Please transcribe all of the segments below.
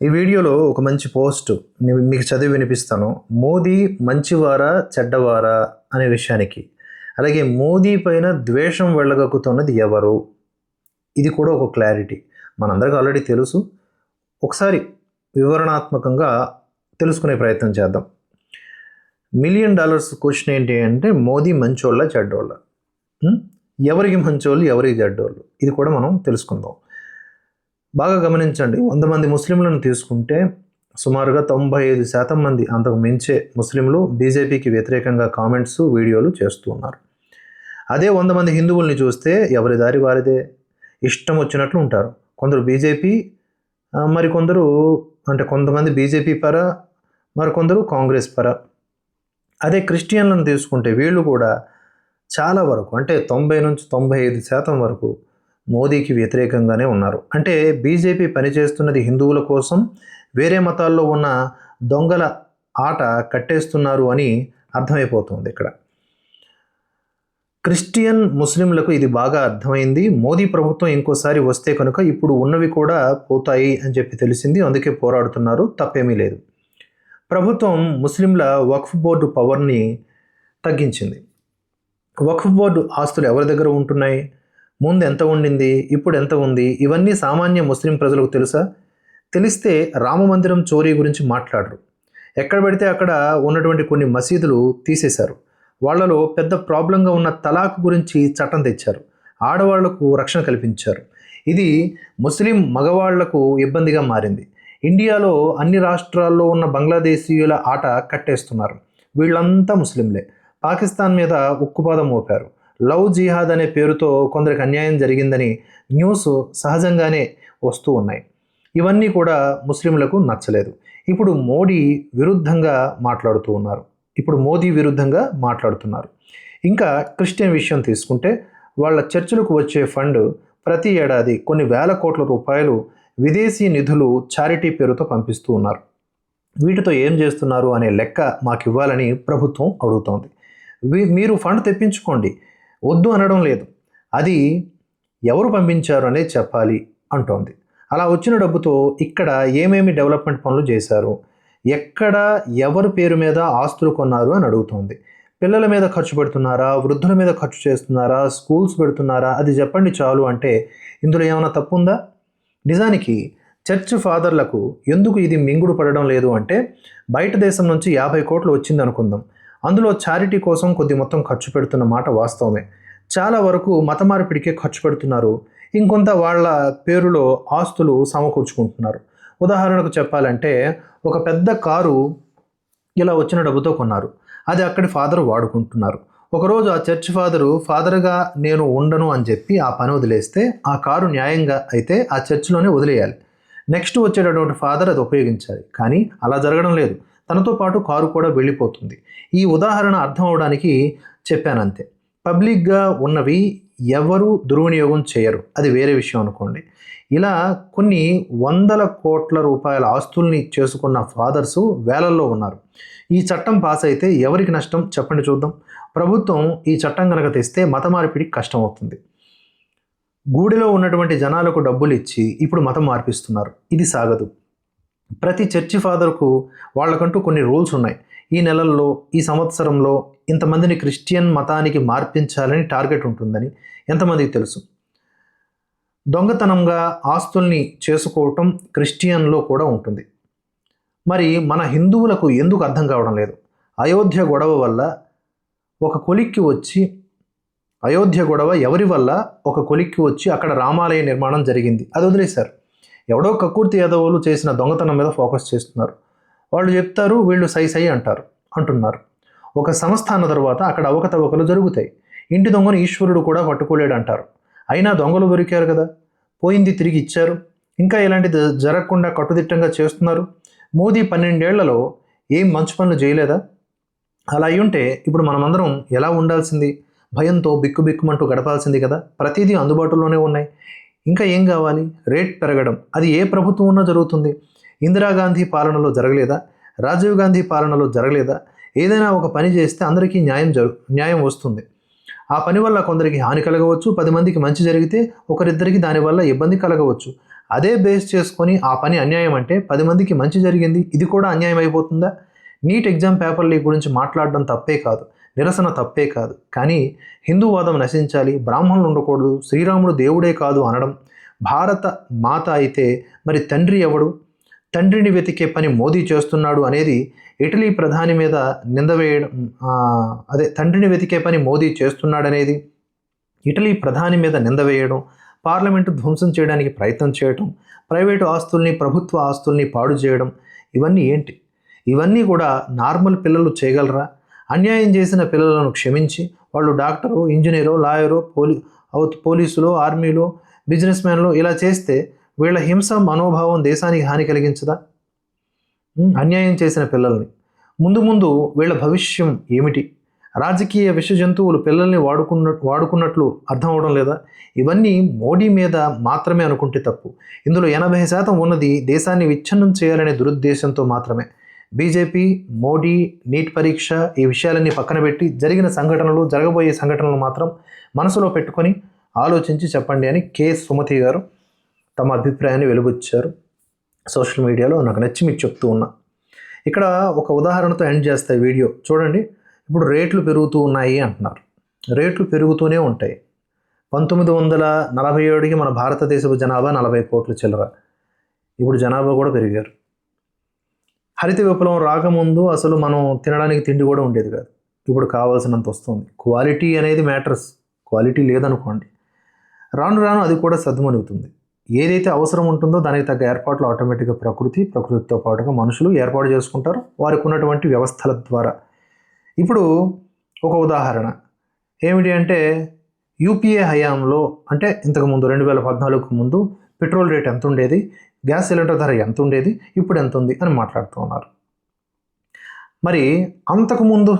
ఈ వీడియోలో ఒక మంచి పోస్ట్ మీకు చదివి వినిపిస్తాను. మోదీ మంచివారా చెడ్డవారా అనే విషయానికి, అలాగే మోదీ పైన ద్వేషం వెళ్ళగక్కుతున్నది ఎవరు, ఇది కూడా ఒక క్లారిటీ. మనందరికీ ఆల్రెడీ తెలుసు. ఒకసారి వివరణాత్మకంగా తెలుసుకునే ప్రయత్నం చేద్దాం. $1 మిలియన్ క్వశ్చన్ ఏంటి అంటే, మోదీ మంచోళ్ళ చెడ్డోళ్ళ, ఎవరికి మంచోళ్ళు ఎవరికి చెడ్డోళ్ళు, ఇది కూడా మనం తెలుసుకుందాం. బాగా గమనించండి. 100 మంది ముస్లింలను తీసుకుంటే సుమారుగా 95% మంది, అంతకు మించే ముస్లింలు బీజేపీకి వ్యతిరేకంగా కామెంట్స్ వీడియోలు చేస్తూ ఉన్నారు. అదే 100 మంది హిందువుల్ని చూస్తే ఎవరి దారి వారిదే, ఇష్టం వచ్చినట్లు ఉంటారు. కొందరు బీజేపీ, మరికొందరు కొంతమంది బీజేపీ పర, మరికొందరు కాంగ్రెస్ పర. అదే క్రిస్టియన్లను తీసుకుంటే వీళ్ళు కూడా చాలా వరకు, అంటే 90 నుంచి 95% వరకు మోదీకి వ్యతిరేకంగానే ఉన్నారు. అంటే బీజేపీ పనిచేస్తున్నది హిందువుల కోసం, వేరే మతాల్లో ఉన్న దొంగల ఆట కట్టేస్తున్నారు అని అర్థమైపోతుంది. ఇక్కడ క్రిస్టియన్ ముస్లింలకు ఇది బాగా అర్థమైంది. మోదీ ప్రభుత్వం ఇంకోసారి వస్తే కనుక ఇప్పుడు ఉన్నవి కూడా పోతాయి అని చెప్పి తెలిసింది. అందుకే పోరాడుతున్నారు, తప్పేమీ లేదు. ప్రభుత్వం ముస్లింల వక్ఫ్ బోర్డు పవర్ని తగ్గించింది. వక్ఫ్ బోర్డు ఆస్తులు ఎవరి దగ్గర ఉంటున్నాయి, ముందు ఎంత ఉండింది, ఇప్పుడు ఎంత ఉంది, ఇవన్నీ సామాన్య ముస్లిం ప్రజలకు తెలుసా? తెలిస్తే రామ మందిరం చోరీ గురించి మాట్లాడరు. ఎక్కడ పెడితే అక్కడ ఉన్నటువంటి కొన్ని మసీదులు తీసేశారు. వాళ్లలో పెద్ద ప్రాబ్లంగా ఉన్న తలాక్ గురించి చట్టం తెచ్చారు. ఆడవాళ్లకు రక్షణ కల్పించారు. ఇది ముస్లిం మగవాళ్లకు ఇబ్బందిగా మారింది. ఇండియాలో అన్ని రాష్ట్రాల్లో ఉన్న బంగ్లాదేశీయుల ఆట కట్టేస్తున్నారు. వీళ్ళంతా ముస్లింలే. పాకిస్తాన్ మీద ఉక్కుపాదం మోపారు. లవ్ జిహాద్ అనే పేరుతో కొందరికి అన్యాయం జరిగిందని న్యూస్ సహజంగానే వస్తూ ఉన్నాయి. ఇవన్నీ కూడా ముస్లింలకు నచ్చలేదు. ఇప్పుడు మోదీ విరుద్ధంగా మాట్లాడుతున్నారు. ఇంకా క్రిస్టియన్ విషయం తీసుకుంటే, వాళ్ళ చర్చిలకు వచ్చే ఫండ్ ప్రతి ఏడాది కొన్ని వేల కోట్ల రూపాయలు విదేశీ నిధులు చారిటీ పేరుతో పంపిస్తూ ఉన్నారు. వీటితో ఏం చేస్తున్నారు అనే లెక్క మాకు ఇవ్వాలని ప్రభుత్వం అడుగుతోంది. మీరు ఫండ్ తెప్పించుకోండి, వద్దు అనడం లేదు. అది ఎవరు పంపించారు అనేది చెప్పాలి అంటోంది. అలా వచ్చిన డబ్బుతో ఇక్కడ ఏమేమి డెవలప్మెంట్ పనులు చేశారు, ఎక్కడ ఎవరి పేరు మీద ఆస్తులు కొన్నారు అని అడుగుతోంది. పిల్లల మీద ఖర్చు పెడుతున్నారా, వృద్ధుల మీద ఖర్చు చేస్తున్నారా, స్కూల్స్ పెడుతున్నారా, అది చెప్పండి చాలు అంటే ఇందులో ఏమైనా తప్పు ఉందా? నిజానికి చర్చ్ ఫాదర్లకు ఎందుకు ఇది మింగుడు పడడం లేదు అంటే, బయట దేశం నుంచి 50 కోట్లు వచ్చింది అనుకుందాం. అందులో చారిటీ కోసం కొద్ది మొత్తం ఖర్చు పెడుతున్న మాట వాస్తవమే. చాలా వరకు మత మార్పిడికే ఖర్చు పెడుతున్నారు. ఇంకొంత వాళ్ళ పేరులో ఆస్తులు సమకూర్చుకుంటున్నారు. ఉదాహరణకు చెప్పాలంటే, ఒక పెద్ద కారు ఇలా వచ్చిన డబ్బుతో కొన్నారు. అది అక్కడి ఫాదర్ వాడుకుంటున్నారు. ఒకరోజు ఆ చర్చ్ ఫాదర్గా నేను ఉండను అని చెప్పి ఆ పని వదిలేస్తే, ఆ కారు న్యాయంగా అయితే ఆ చర్చిలోనే వదిలేయాలి. నెక్స్ట్ వచ్చేటటువంటి ఫాదర్ అది ఉపయోగించాలి. కానీ అలా జరగడం లేదు. తనతో పాటు కారు కూడా వెళ్ళిపోతుంది. ఈ ఉదాహరణ అర్థం అవడానికి చెప్పానంతే. పబ్లిక్గా ఉన్నవి ఎవరు దుర్వినియోగం చేయరు, అది వేరే విషయం అనుకోండి. ఇలా కొన్ని 100 కోట్ల రూపాయల ఆస్తుల్ని చేసుకున్న ఫాదర్సు వేలల్లో ఉన్నారు. ఈ చట్టం పాస్ అయితే ఎవరికి నష్టం చెప్పండి చూద్దాం. ప్రభుత్వం ఈ చట్టం కనుక తెస్తే మత మార్పిడికి కష్టం అవుతుంది. గూడిలో ఉన్నటువంటి జనాలకు డబ్బులు ఇచ్చి ఇప్పుడు మతం మార్పిస్తున్నారు. ఇది సాగదు. ప్రతి చర్చి ఫాదర్కు వాళ్ళకంటూ కొన్ని రూల్స్ ఉన్నాయి. ఈ నెలల్లో, ఈ సంవత్సరంలో ఇంతమందిని క్రిస్టియన్ మతానికి మార్పించాలని టార్గెట్ ఉంటుందని ఎంతమందికి తెలుసు? దొంగతనంగా ఆస్తుల్ని చేసుకోవటం క్రిస్టియన్లో కూడా ఉంటుంది. మరి మన హిందువులకు ఎందుకు అర్థం కావడం లేదు? అయోధ్య గొడవ ఎవరి వల్ల ఒక కొలిక్కి వచ్చి అక్కడ రామాలయ నిర్మాణం జరిగింది, అది వదిలేశారు. ఎవడో కక్కుర్తి యాదవులు చేసిన దొంగతనం మీద ఫోకస్ చేస్తున్నారు. వాళ్ళు చెప్తారు, వీళ్ళు సై అంటున్నారు. ఒక సంస్థ అన్న తర్వాత అక్కడ అవకతవకలు జరుగుతాయి. ఇంటి దొంగను ఈశ్వరుడు కూడా పట్టుకోలేడు అంటారు. అయినా దొంగలు దొరికారు కదా, పోయింది తిరిగి ఇచ్చారు. ఇంకా ఇలాంటిది జరగకుండా కట్టుదిట్టంగా చేస్తున్నారు. మోదీ 12 ఏళ్లలో ఏం మంచి పనులు చేయలేదా? అలా అయి ఉంటే ఇప్పుడు మనమందరం ఎలా ఉండాల్సింది? భయంతో బిక్కుబిక్కుమంటూ గడపాల్సింది కదా. ప్రతిదీ అందుబాటులోనే ఉన్నాయి. ఇంకా ఏం కావాలి? రేట్ పెరగడం, అది ఏ ప్రభుత్వం ఉన్నా జరుగుతుంది. ఇందిరాగాంధీ పాలనలో జరగలేదా? రాజీవ్ గాంధీ పాలనలో జరగలేదా? ఏదైనా ఒక పని చేస్తే అందరికీ న్యాయం వస్తుంది. ఆ పని వల్ల కొందరికి హాని కలగవచ్చు, 10 మందికి మంచి జరిగితే ఒకరిద్దరికి దానివల్ల ఇబ్బంది కలగవచ్చు. అదే బేస్ చేసుకొని ఆ పని అన్యాయం అంటే 10 మందికి మంచి జరిగింది, ఇది కూడా అన్యాయం అయిపోతుందా? నీట్ ఎగ్జామ్ పేపర్ లీక్ గురించి మాట్లాడడం తప్పే కాదు, నిరసన తప్పే కాదు. కానీ హిందూవాదం నశించాలి, బ్రాహ్మణులు ఉండకూడదు, శ్రీరాముడు దేవుడే కాదు అనడం, భారత మాత అయితే మరి తండ్రి ఎవడు, తండ్రిని వెతికే పని మోదీ చేస్తున్నాడు అనేది ఇటలీ ప్రధాని మీద నింద వేయడం, తండ్రిని వెతికే పని మోదీ చేస్తున్నాడనేది ఇటలీ ప్రధాని మీద నింద వేయడం, పార్లమెంటు ధ్వంసం చేయడానికి ప్రయత్నం చేయడం, ప్రైవేటు ఆస్తుల్ని ప్రభుత్వ ఆస్తుల్ని పాడు చేయడం, ఇవన్నీ ఏంటి? ఇవన్నీ కూడా నార్మల్ పిల్లలు చేయగలరా? అన్యాయం చేసిన పిల్లలను క్షమించి వాళ్ళు డాక్టరు, ఇంజనీరో, లాయరో, పోలీసులో, ఆర్మీలో, బిజినెస్ మ్యాన్లో ఇలా చేస్తే వీళ్ళ హింస మనోభావం దేశానికి హాని కలిగించదా? అన్యాయం చేసిన పిల్లల్ని ముందు ముందు వీళ్ళ భవిష్యం ఏమిటి? రాజకీయ విష జంతువులు పిల్లల్ని వాడుకున్నట్లు అర్థం అవడం లేదా? ఇవన్నీ మోడీ మీద మాత్రమే అనుకుంటే తప్పు. ఇందులో 80% ఉన్నది దేశాన్ని విచ్ఛిన్నం చేయాలనే దురుద్దేశంతో మాత్రమే. బీజేపీ, మోడీ, నీట్ పరీక్ష ఈ విషయాలన్నీ పక్కన పెట్టి జరగబోయే సంఘటనలు మాత్రం మనసులో పెట్టుకొని ఆలోచించి చెప్పండి అని కె సుమతి గారు తమ అభిప్రాయాన్ని వెలుబుచ్చారు సోషల్ మీడియాలో. నాకు నచ్చి మీకు చెప్తూ ఉన్నా. ఇక్కడ ఒక ఉదాహరణతో ఎండ్ చేస్తాయి వీడియో చూడండి. ఇప్పుడు రేట్లు పెరుగుతూ ఉన్నాయి అంటున్నారు. రేట్లు పెరుగుతూనే ఉంటాయి. 1947కి మన భారతదేశపు జనాభా 40 కోట్ల చిల్లర. ఇప్పుడు జనాభా కూడా పెరిగారు. హరిత విప్లవం రాకముందు అసలు మనం తినడానికి తిండి కూడా ఉండేది కాదు. ఇప్పుడు కావాల్సినంత వస్తుంది. క్వాలిటీ అనేది మ్యాటర్స్. క్వాలిటీ లేదనుకోండి, రాను రాను అది కూడా సద్దుమణుగుతుంది. ఏదైతే అవసరం ఉంటుందో దానికి తగ్గ ఏర్పాట్లు ఆటోమేటిక్గా ప్రకృతితో పాటుగా మనుషులు ఏర్పాటు చేసుకుంటారు వారికి ఉన్నటువంటి వ్యవస్థల ద్వారా. ఇప్పుడు ఒక ఉదాహరణ ఏమిటి అంటే, యూపీఏ హయాంలో అంటే ఇంతకుముందు 2014కు ముందు పెట్రోల్ రేట్ ఎంత ఉండేది, గ్యాస్ సిలిండర్ ధర ఎంత ఉండేది, ఇప్పుడు ఎంత ఉంది అని మాట్లాడుతూ ఉన్నారు. మరి అంతకుముందు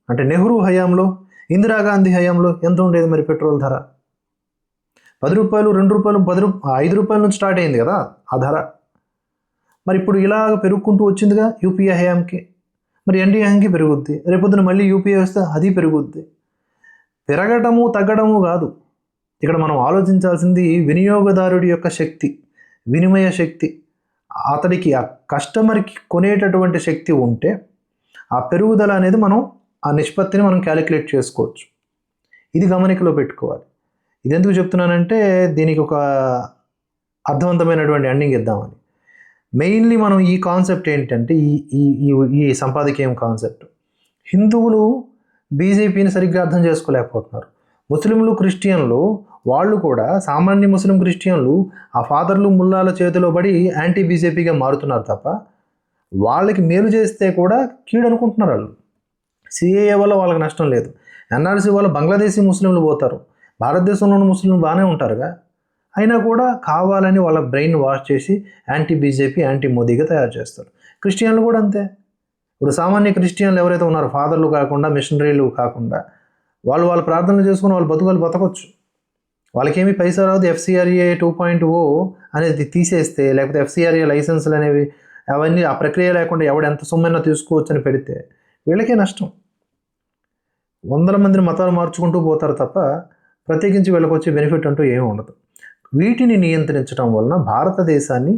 అంటే నెహ్రూ హయాంలో, ఇందిరాగాంధీ హయాంలో ఎంత ఉండేది మరి పెట్రోల్ ధర? 10 రూపాయలు, 2 రూపాయలు, 5 రూపాయల నుంచి స్టార్ట్ అయింది కదా ఆ ధర. మరి ఇప్పుడు ఇలాగ పెరుగుకుంటూ వచ్చిందిగా యూపీఏ హయాంకి. మరి ఎన్డీఏ హయాంకి పెరుగుద్ది. రేపొద్దున మళ్ళీ యూపీఏ వస్తే అది పెరుగుద్ది. పెరగడము తగ్గడము కాదు. ఇక్కడ మనం ఆలోచించాల్సింది వినియోగదారుడి యొక్క శక్తి, వినిమయ శక్తి. అతడికి ఆ కస్టమర్కి కొనేటటువంటి శక్తి ఉంటే ఆ పెరుగుదల అనేది ఆ నిష్పత్తిని మనం క్యాలిక్యులేట్ చేసుకోవచ్చు. ఇది గమనికలో పెట్టుకోవాలి. ఇది ఎందుకు చెప్తున్నానంటే దీనికి ఒక అర్థవంతమైనటువంటి ఎండింగ్ ఇద్దామని. మెయిన్లీ మనం ఈ కాన్సెప్ట్ ఏంటంటే ఈ సంపాదకీయం కాన్సెప్ట్ హిందువులు బీజేపీని సరిగ్గా అర్థం చేసుకోలేకపోతున్నారు. ముస్లింలు, క్రిస్టియన్లు వాళ్ళు కూడా సామాన్య ముస్లిం క్రిస్టియన్లు ఆ ఫాదర్లు, ముల్లాల చేతిలో పడి యాంటీ బీజేపీగా మారుతున్నారు తప్ప వాళ్ళకి మేలు చేస్తే కూడా కీడు అనుకుంటున్నారు. వాళ్ళు సిఏఏ వల్ల వాళ్ళకి నష్టం లేదు. ఎన్ఆర్సీ వల్ల బంగ్లాదేశీ ముస్లింలు పోతారు. భారతదేశంలోని ముస్లింలు బాగానే ఉంటారుగా, అయినా కూడా కావాలని వాళ్ళ బ్రెయిన్ వాష్ చేసి యాంటీ బీజేపీ, యాంటీ మోదీగా తయారు చేస్తారు. క్రిస్టియన్లు కూడా అంతే. ఇప్పుడు సామాన్య క్రిస్టియన్లు ఎవరైతే ఉన్నారో, ఫాదర్లు కాకుండా, మిషనరీలు కాకుండా, వాళ్ళు ప్రార్థనలు చేసుకుని వాళ్ళు బతకొచ్చు. వాళ్ళకేమీ పైసా రాదు. FCRA 2.0 అనేది తీసేస్తే, లేకపోతే FCRA లైసెన్సులు అనేవి అవన్నీ ఆ ప్రక్రియ లేకుండా ఎవడెంత సొమ్మైనా తీసుకోవచ్చు అని పెడితే వీళ్ళకే నష్టం. 100 మందిని మతాలు మార్చుకుంటూ పోతారు తప్ప ప్రత్యేకించి వీళ్ళకి వచ్చే బెనిఫిట్ అంటూ ఏమీ ఉండదు. వీటిని నియంత్రించడం వలన భారతదేశాన్ని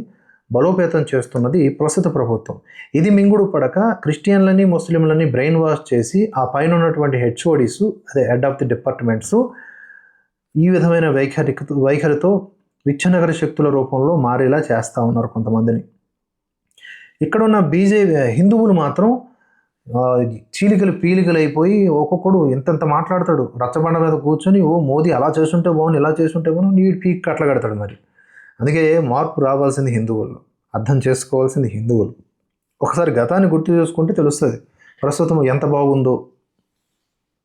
బలోపేతం చేస్తున్నది ప్రస్తుత ప్రభుత్వం. ఇది మింగుడు పడక క్రిస్టియన్లని, ముస్లింలని బ్రెయిన్ వాష్ చేసి ఆ పైన ఉన్నటువంటి HODs, head of the departments ఈ విధమైన వైఖరితో విచ్ఛిన్నకర శక్తుల రూపంలో మారేలా చేస్తూ ఉన్నారు కొంతమందిని. ఇక్కడున్న హిందువులు మాత్రం పీలికలు అయిపోయి ఒక్కొక్కడు ఎంతెంత మాట్లాడతాడు. రచ్చబండ మీద కూర్చొని మోదీ అలా చేస్తుంటే బాగుంది, ఇలా చేస్తుంటే బాగుంది, నీడు పీక్ కట్ల కడతాడు. మరి అందుకే మార్పు రావాల్సింది హిందువుల్లో, అర్థం చేసుకోవాల్సింది హిందువులు. ఒకసారి గతాన్ని గుర్తు చేసుకుంటే తెలుస్తుంది ప్రస్తుతం ఎంత బాగుందో.